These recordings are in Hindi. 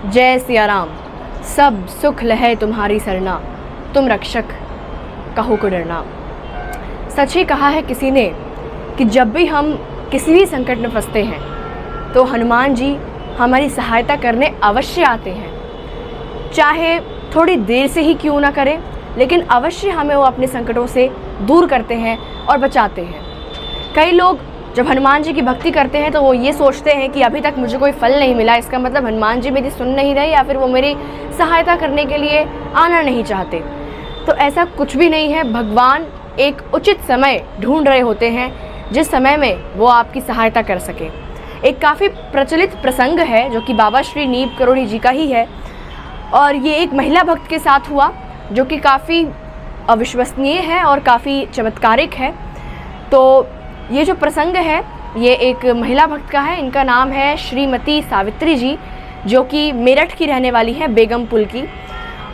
जय सिया राम। सब सुख लहे तुम्हारी सरना, तुम रक्षक कहो को डरना। सच ही कहा है किसी ने कि जब भी हम किसी भी संकट में फंसते हैं तो हनुमान जी हमारी सहायता करने अवश्य आते हैं। चाहे थोड़ी देर से ही क्यों ना करें, लेकिन अवश्य हमें वो अपने संकटों से दूर करते हैं और बचाते हैं। कई लोग जब हनुमान जी की भक्ति करते हैं तो वो ये सोचते हैं कि अभी तक मुझे कोई फल नहीं मिला, इसका मतलब हनुमान जी मेरी सुन नहीं रहे या फिर वो मेरी सहायता करने के लिए आना नहीं चाहते। तो ऐसा कुछ भी नहीं है। भगवान एक उचित समय ढूंढ रहे होते हैं जिस समय में वो आपकी सहायता कर सके। एक काफ़ी प्रचलित प्रसंग है जो कि बाबा श्री नीप करोड़ी जी का ही है, और ये एक महिला भक्त के साथ हुआ जो कि काफ़ी अविश्वसनीय है और काफ़ी चमत्कारिक है। तो ये जो प्रसंग है ये एक महिला भक्त का है। इनका नाम है श्रीमती सावित्री जी, जो कि मेरठ की रहने वाली है, बेगमपुल की।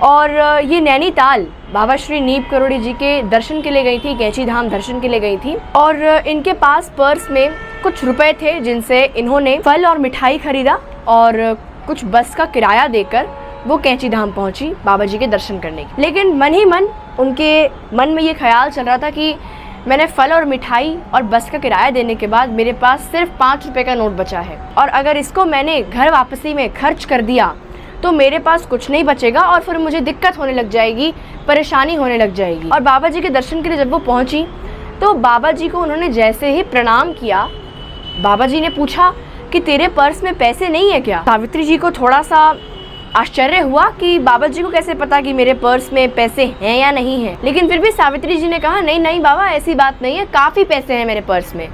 और ये नैनीताल बाबा श्री नीप करोड़ी जी के दर्शन के लिए गई थी, कैंची धाम दर्शन के लिए गई थी। और इनके पास पर्स में कुछ रुपए थे जिनसे इन्होंने फल और मिठाई खरीदा और कुछ बस का किराया देकर वो कैंची धाम पहुंची बाबा जी के दर्शन करने की। लेकिन मन ही मन उनके मन में ये ख्याल चल रहा था कि मैंने फल और मिठाई और बस का किराया देने के बाद मेरे पास सिर्फ 5 रुपये का नोट बचा है, और अगर इसको मैंने घर वापसी में खर्च कर दिया तो मेरे पास कुछ नहीं बचेगा और फिर मुझे दिक्कत होने लग जाएगी, परेशानी होने लग जाएगी। और बाबा जी के दर्शन के लिए जब वो पहुंची तो बाबा जी को उन्होंने जैसे ही प्रणाम किया, बाबा जी ने पूछा कि तेरे पर्स में पैसे नहीं है क्या? सावित्री जी को थोड़ा सा आश्चर्य हुआ कि बाबा जी को कैसे पता कि मेरे पर्स में पैसे हैं या नहीं हैं। लेकिन फिर भी सावित्री जी ने कहा नहीं नहीं बाबा, ऐसी बात नहीं है, काफ़ी पैसे हैं मेरे पर्स में।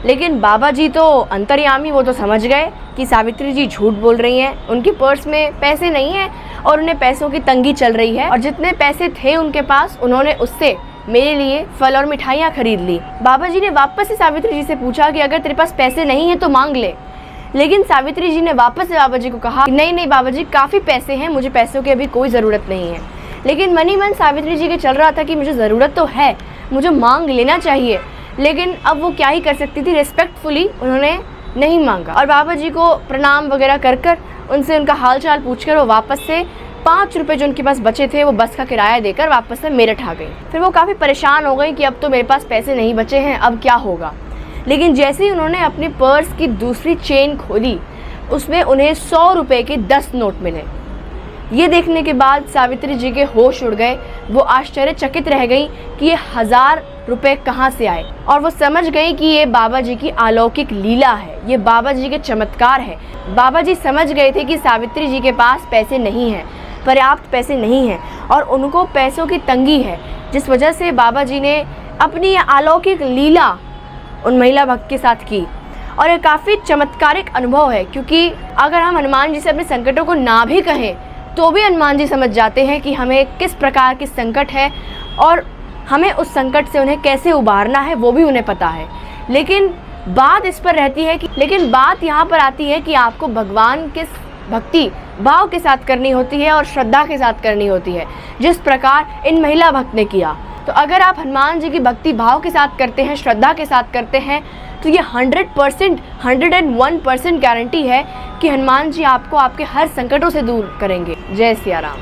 लेकिन बाबा जी तो अंतर्यामी, वो तो समझ गए कि सावित्री जी झूठ बोल रही हैं, उनके पर्स में पैसे नहीं हैं और उन्हें पैसों की तंगी चल रही है। और जितने पैसे थे उनके पास उन्होंने उससे मेरे लिए फल और मिठाइयाँ खरीद ली। बाबा जी ने वापस से सावित्री जी से पूछा कि अगर तेरे पास पैसे नहीं हैं तो मांग ले। लेकिन सावित्री जी ने वापस से बाबा जी को कहा नहीं नहीं बाबा जी, काफ़ी पैसे हैं, मुझे पैसों की अभी कोई ज़रूरत नहीं है। लेकिन मन ही मन सावित्री जी के चल रहा था कि मुझे ज़रूरत तो है, मुझे मांग लेना चाहिए। लेकिन अब वो क्या ही कर सकती थी, रिस्पेक्टफुली उन्होंने नहीं मांगा। और बाबा जी को प्रणाम वगैरह कर कर उनसे उनका हाल चाल पूछ कर वो वापस से 5 रुपये जो उनके पास बचे थे वो बस का किराया देकर वापस से मेरठ आ गई। फिर वो काफ़ी परेशान हो गई कि अब तो मेरे पास पैसे नहीं बचे हैं, अब क्या होगा। लेकिन जैसे ही उन्होंने अपनी पर्स की दूसरी चेन खोली उसमें उन्हें 100 रुपये के 10 नोट मिले। ये देखने के बाद सावित्री जी के होश उड़ गए। वो आश्चर्यचकित रह गई कि ये 1000 रुपये कहाँ से आए, और वो समझ गई कि ये बाबा जी की अलौकिक लीला है, ये बाबा जी के चमत्कार है। बाबा जी समझ गए थे कि सावित्री जी के पास पैसे नहीं हैं, पर्याप्त पैसे नहीं हैं और उनको पैसों की तंगी है, जिस वजह से बाबा जी ने अपनी ये अलौकिक लीला उन महिला भक्त के साथ की। और ये काफ़ी चमत्कारिक अनुभव है, क्योंकि अगर हम हनुमान जी से अपने संकटों को ना भी कहें तो भी हनुमान जी समझ जाते हैं कि हमें किस प्रकार की संकट है और हमें उस संकट से उन्हें कैसे उबारना है, वो भी उन्हें पता है। लेकिन बात इस पर रहती है कि बात यहाँ पर आती है कि आपको भगवान के भक्ति भाव के साथ करनी होती है और श्रद्धा के साथ करनी होती है, जिस प्रकार इन महिला भक्त ने किया। तो अगर आप हनुमान जी की भक्ति भाव के साथ करते हैं, श्रद्धा के साथ करते हैं, तो ये 100%, 101% गारंटी है कि हनुमान जी आपको आपके हर संकटों से दूर करेंगे। जय सिया राम।